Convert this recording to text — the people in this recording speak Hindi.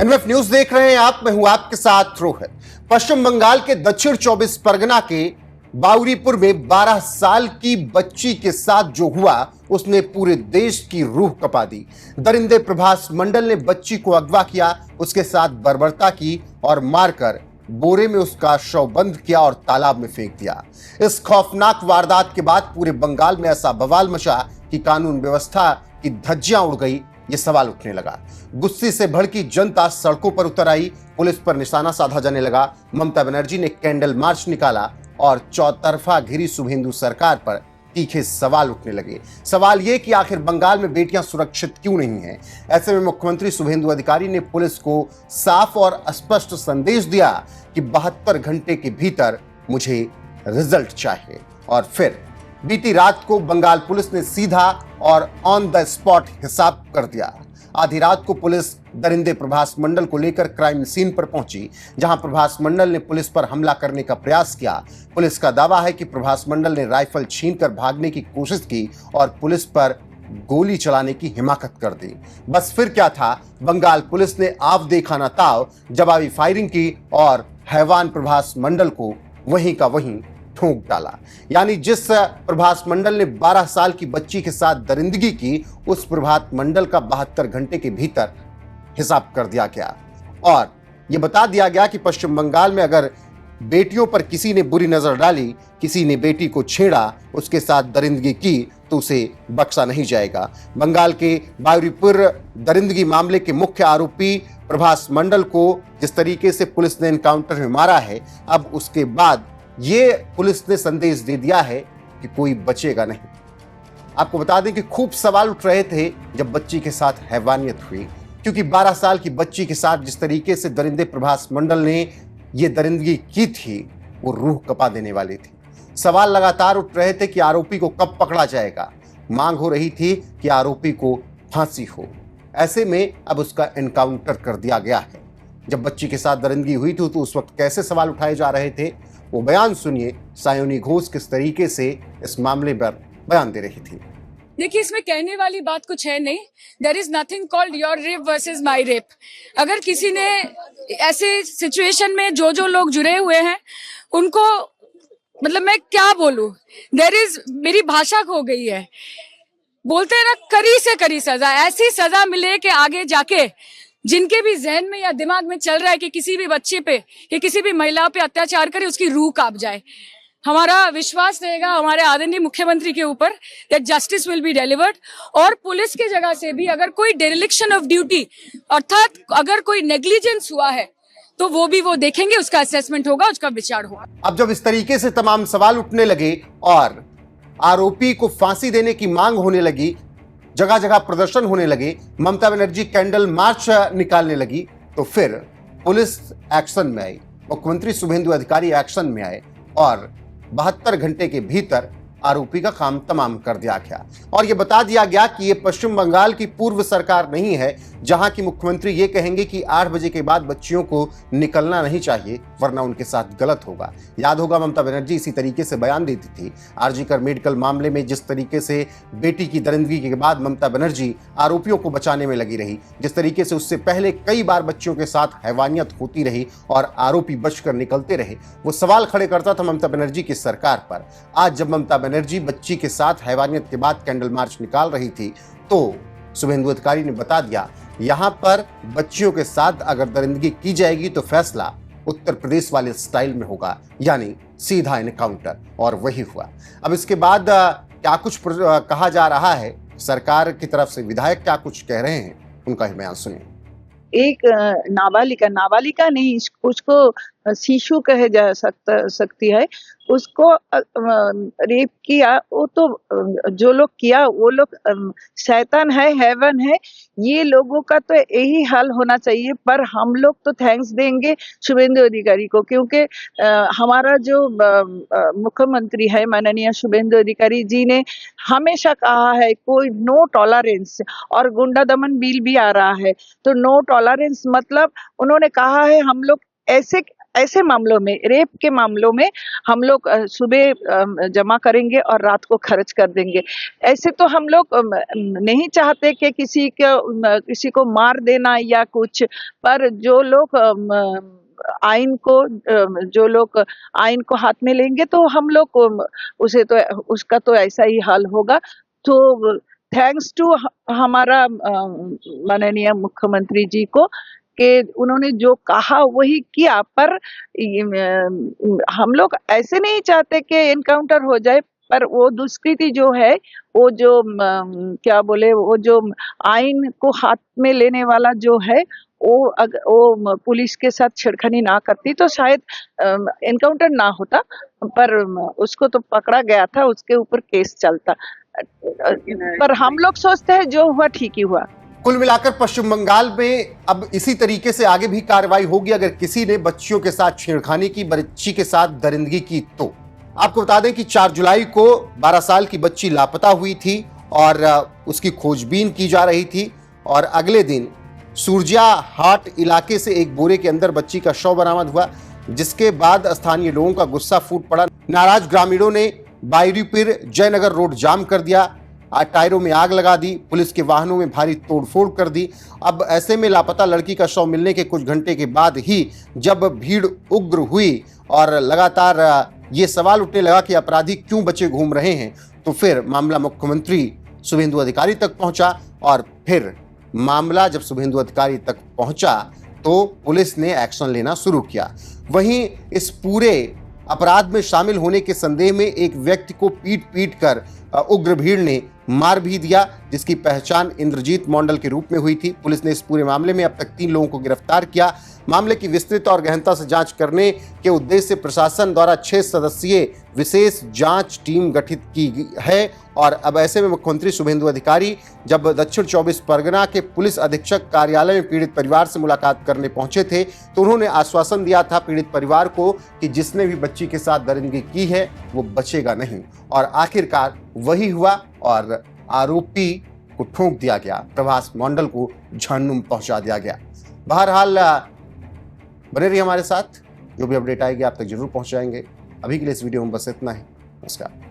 एनएफ न्यूज देख रहे हैं आप। मैं हूं आपके साथ रोहित। पश्चिम बंगाल के दक्षिण 24 परगना के बाउरीपुर में 12 साल की बच्ची के साथ जो हुआ उसने पूरे देश की रूह कपा दी। दरिंदे प्रभास मंडल ने बच्ची को अगवा किया, उसके साथ बर्बरता की और मारकर बोरे में उसका शव बंद किया और तालाब में फेंक दिया। इस खौफनाक वारदात के बाद पूरे बंगाल में ऐसा बवाल मचा कि कानून व्यवस्था की धज्जियां उड़ गई। ये सवाल उठने लगा। गुस्से से भड़की जनता सड़कों पर उतर आई, पुलिस पर निशाना साधा जाने लगा। ममता बनर्जी ने कैंडल मार्च निकाला और चौतरफा घिरी शुभेंदु सरकार पर तीखे सवाल उठने लगे। सवाल ये कि आखिर बंगाल में बेटियां सुरक्षित क्यों नहीं हैं। ऐसे में मुख्यमंत्री शुभेंदु अधिकारी ने पुलिस को साफ और स्पष्ट संदेश दिया कि 72 घंटे के भीतर मुझे रिजल्ट चाहिए। और फिर बीती रात को बंगाल पुलिस ने सीधा और ऑन द स्पॉट हिसाब कर दिया। आधी रात को पुलिस दरिंदे प्रभास मंडल को लेकर क्राइम सीन पर पहुंची, जहां प्रभास मंडल ने पुलिस पर हमला करने का प्रयास किया। पुलिस का दावा है कि प्रभास मंडल ने राइफल छीनकर भागने की कोशिश की और पुलिस पर गोली चलाने की हिमाकत कर दी। बस फिर क्या था, बंगाल पुलिस ने आव देखा ना ताव जवाबी फायरिंग की और हैवान प्रभास मंडल को वहीं का वहीं ठोक डाला। यानी जिस प्रभास मंडल ने 12 साल की बच्ची के साथ दरिंदगी की, उस प्रभात मंडल का 72 घंटे के भीतर हिसाब कर दिया गया और यह बता दिया गया कि पश्चिम बंगाल में अगर बेटियों पर किसी ने बुरी नजर डाली, किसी ने बेटी को छेड़ा, उसके साथ दरिंदगी की तो उसे बख्शा नहीं जाएगा। बंगाल के बाउरीपुर दरिंदगी मामले के मुख्य आरोपी प्रभास मंडल को जिस तरीके से पुलिस ने एनकाउंटर में मारा है, अब उसके बाद ये पुलिस ने संदेश दे दिया है कि कोई बचेगा नहीं। आपको बता दें कि खूब सवाल उठ रहे थे जब बच्ची के साथ हैवानियत हुई, क्योंकि 12 साल की बच्ची के साथ जिस तरीके से दरिंदे प्रभास मंडल ने ये दरिंदगी की थी, वो रूह कपा देने वाली थी। सवाल लगातार उठ रहे थे कि आरोपी को कब पकड़ा जाएगा। मांग हो रही थी कि आरोपी को फांसी हो। ऐसे में अब उसका एनकाउंटर कर दिया गया है। जब बच्ची के साथ दरिंदगी हुई थी तो उस वक्त कैसे सवाल उठाए जा रहे थे, वो बयान सुनिए। सायोनी घोष किस तरीके से इस मामले पर बयान दे रही थी। देखिए, इसमें कहने वाली बात कुछ है नहीं। There is nothing called your rep versus my rep. अगर किसी ने ऐसे सिचुएशन में जो लोग जुड़े हुए हैं उनको, मतलब मैं क्या बोलूं, मेरी भाषा खो गई है। बोलते हैं ना, कड़ी से कड़ी सजा, ऐसी सजा मिले कि आगे जाके जिनके भी जहन में या दिमाग में चल रहा है कि किसी भी बच्चे पे या किसी भी महिला पे अत्याचार करे, उसकी रूह कांप जाए। हमारा विश्वास रहेगा हमारे आदरणीय मुख्यमंत्री के ऊपर that justice will be delivered. और पुलिस की जगह से भी अगर कोई डेरिलिक्शन ऑफ ड्यूटी, अर्थात अगर कोई नेग्लिजेंस हुआ है, तो वो देखेंगे, उसका असेसमेंट होगा, उसका विचार होगा। अब जब इस तरीके से तमाम सवाल उठने लगे और आरोपी को फांसी देने की मांग होने लगी, जगह जगह प्रदर्शन होने लगे, ममता बनर्जी कैंडल मार्च निकालने लगी, तो फिर पुलिस एक्शन में आई, मुख्यमंत्री शुभेंदु अधिकारी एक्शन में आए और 72 घंटे के भीतर आरोपी का काम तमाम कर दिया गया। और यह बता दिया गया कि यह पश्चिम बंगाल की पूर्व सरकार नहीं है, जहां की मुख्यमंत्री ये कहेंगे कि 8 बजे के बाद बच्चियों को निकलना नहीं चाहिए वरना उनके साथ गलत होगा। याद होगा ममता बनर्जी इसी तरीके से बयान देती थी। आरजी कर मेडिकल मामले में जिस तरीके से बेटी की दरिंदगी के बाद ममता बनर्जी आरोपियों को बचाने में लगी रही, जिस तरीके से उससे पहले कई बार बच्चियों के साथ हैवानियत होती रही और आरोपी बचकर निकलते रहे, वो सवाल खड़े करता था ममता बनर्जी की सरकार पर। आज जब ममता बनर्जी बच्ची के साथ हैवानियत के बाद कैंडल मार्च निकाल रही थी, तो शुभेंदु अधिकारी ने बता दिया, यहां पर बच्चियों के साथ अगर दरिंदगी की जाएगी तो फैसला उत्तर प्रदेश वाले स्टाइल में होगा, यानी सीधा एनकाउंटर। और वही हुआ। अब इसके बाद क्या कुछ कहा जा रहा है, सरकार की तरफ से विधायक क्या कुछ कह रहे हैं, उनका ही बयान सुनिए। एक नाबालिका नहीं, उसको शिशु कहे जा सकती है, उसको रेप किया, वो तो जो लोग किया वो लोग शैतान है, हेवन है। ये लोगों का तो यही हाल होना चाहिए। पर हम लोग तो थैंक्स देंगे शुभेंदु अधिकारी को, क्योंकि हमारा जो मुख्यमंत्री है माननीय शुभेंदु अधिकारी जी ने हमेशा कहा है कोई नो टॉलरेंस, और गुंडा दमन बिल भी आ रहा है, तो नो टॉलरेंस मतलब उन्होंने कहा है हम लोग ऐसे ऐसे मामलों में, रेप के मामलों में हम लोग सुबह जमा करेंगे और रात को खर्च कर देंगे। ऐसे तो हम लोग नहीं चाहते कि किसी को मार देना या कुछ, पर जो लोग जो लोग आइन को हाथ में लेंगे तो हम लोग उसका तो ऐसा ही हाल होगा। तो थैंक्स टू हमारा माननीय मुख्यमंत्री जी को कि उन्होंने जो कहा वही किया। पर हम लोग ऐसे नहीं चाहते कि एनकाउंटर हो जाए, पर वो दुष्कृति जो है, वो जो क्या बोले, वो जो आइन को हाथ में लेने वाला जो है, वो पुलिस के साथ छेड़खानी ना करती तो शायद एनकाउंटर ना होता, पर उसको तो पकड़ा गया था, उसके ऊपर केस चलता। पर हम लोग सोचते हैं जो हुआ ठीक ही हुआ। कुल मिलाकर पश्चिम बंगाल में अब इसी तरीके से आगे भी कार्रवाई होगी अगर किसी ने बच्चियों के साथ छेड़खानी की, बच्ची के साथ दरिंदगी की तो। आपको बता दें कि 4 जुलाई को 12 साल की बच्ची लापता हुई थी और उसकी खोजबीन की जा रही थी और अगले दिन सूरजिया हाट इलाके से एक बोरे के अंदर बच्ची का शव बरामद हुआ, जिसके बाद स्थानीय लोगों का गुस्सा फूट पड़ा। नाराज ग्रामीणों ने बायरीपीर जयनगर रोड जाम कर दिया, टायरों में आग लगा दी, पुलिस के वाहनों में भारी तोड़फोड़ कर दी। अब ऐसे में लापता लड़की का शव मिलने के कुछ घंटे के बाद ही जब भीड़ उग्र हुई और लगातार ये सवाल उठने लगा कि अपराधी क्यों बचे घूम रहे हैं, तो फिर मामला मुख्यमंत्री शुभेंदु अधिकारी तक पहुंचा और फिर मामला जब शुभेंदु अधिकारी तक पहुंचा तो पुलिस ने एक्शन लेना शुरू किया। वहीं इस पूरे अपराध में शामिल होने के संदेह में एक व्यक्ति को पीट कर उग्र भीड़ ने मार भी दिया, जिसकी पहचान इंद्रजीत मंडल के रूप में हुई थी। पुलिस ने इस पूरे मामले में अब तक 3 लोगों को गिरफ्तार किया। मामले की विस्तृत और गहनता से जांच करने के उद्देश्य से प्रशासन द्वारा 6 सदस्यीय विशेष जांच टीम गठित की है और अब ऐसे में मुख्यमंत्री शुभेंदु अधिकारी जब दक्षिण 24 परगना के पुलिस अधीक्षक कार्यालय में पीड़ित परिवार से मुलाकात करने पहुंचे थे तो उन्होंने आश्वासन दिया था पीड़ित परिवार को कि जिसने भी बच्ची के साथ दरिंदगी की है वो बचेगा नहीं, और आखिरकार वही हुआ और आरोपी को ठोक दिया गया, प्रभास मंडल को जहन्नुम पहुंचा दिया गया। बहरहाल बने रहिए हमारे साथ, जो भी अपडेट आएगी आप तक जरूर पहुंचाएंगे। अभी के लिए इस वीडियो में बस इतना ही। नमस्कार।